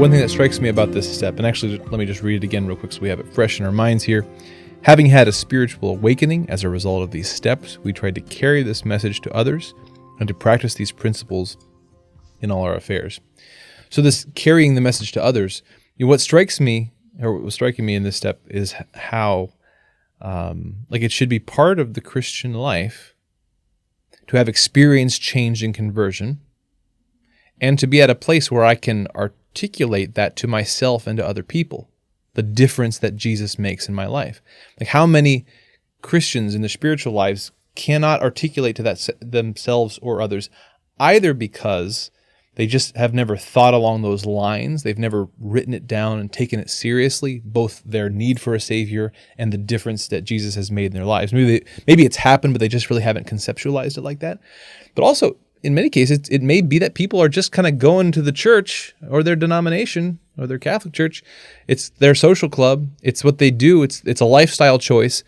one thing that strikes me about this step, and actually let me just read it again real quick so we have it fresh in our minds here. Having had a spiritual awakening as a result of these steps, we tried to carry this message to others and to practice these principles in all our affairs. So this carrying the message to others, what strikes me, or what was striking me in this step, is how it should be part of the Christian life to have experienced change and conversion, and to be at a place where I can articulate that to myself and to other people, the difference that Jesus makes in my life. Like, how many Christians in their spiritual lives cannot articulate to that themselves or others, either because they just have never thought along those lines. They've never written it down and taken it seriously, both their need for a Savior and the difference that Jesus has made in their lives. Maybe it's happened, but they just really haven't conceptualized it like that. But also, in many cases, it may be that people are just kind of going to the church or their denomination or their Catholic church. It's their social club. It's what they do. It's a lifestyle choice,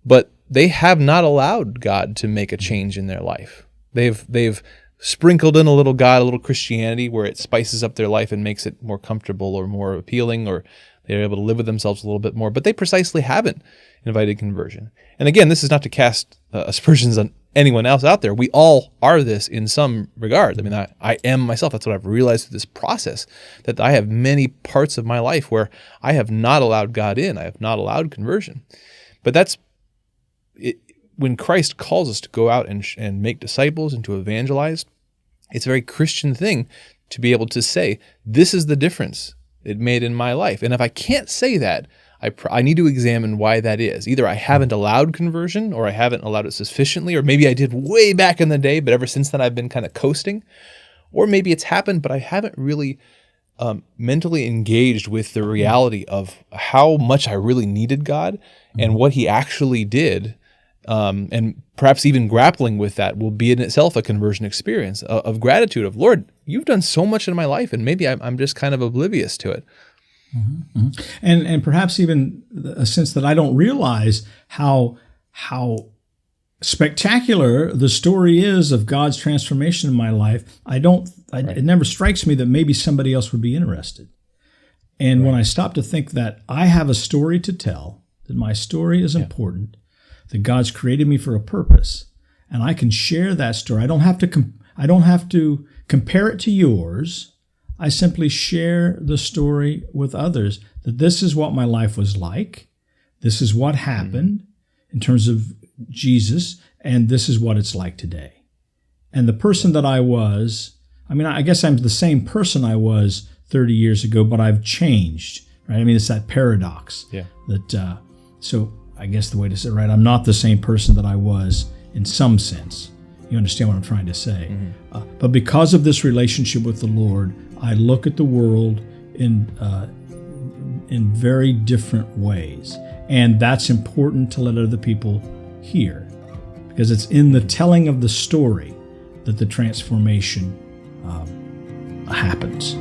but they have not allowed God to make a change in their life. They've sprinkled in a little God, a little Christianity, where it spices up their life and makes it more comfortable or more appealing, or they're able to live with themselves a little bit more, but they precisely haven't invited conversion. And again, this is not to cast aspersions on anyone else out there. We all are this in some regard. I mean, I am myself. That's what I've realized through this process, that I have many parts of my life where I have not allowed God in. I have not allowed conversion. But that's it. When Christ calls us to go out and make disciples and to evangelize, it's a very Christian thing to be able to say, this is the difference it made in my life. And if I can't say that, I need to examine why that is. Either I haven't allowed conversion, or I haven't allowed it sufficiently, or maybe I did way back in the day, but ever since then I've been kind of coasting. Or maybe it's happened, but I haven't really mentally engaged with the reality of how much I really needed God and what He actually did. And perhaps even grappling with that will be in itself a conversion experience of gratitude of, Lord, you've done so much in my life, and maybe I'm just kind of oblivious to it. Mm-hmm. Mm-hmm. And perhaps even a sense that I don't realize how spectacular the story is of God's transformation in my life. Right. It never strikes me that maybe somebody else would be interested. And when I stop to think that I have a story to tell, that my story is important, that God's created me for a purpose, and I can share that story. I don't have to compare it to yours. I simply share the story with others, that this is what my life was like, this is what happened in terms of Jesus, and this is what it's like today. And the person that I was, I guess I'm the same person I was 30 years ago, but I've changed, right? I mean, it's that paradox. Yeah. That so I guess the way to say it, right, I'm not the same person that I was in some sense. You understand what I'm trying to say. Mm-hmm. But because of this relationship with the Lord, I look at the world in very different ways. And that's important to let other people hear, because it's in the telling of the story that the transformation happens.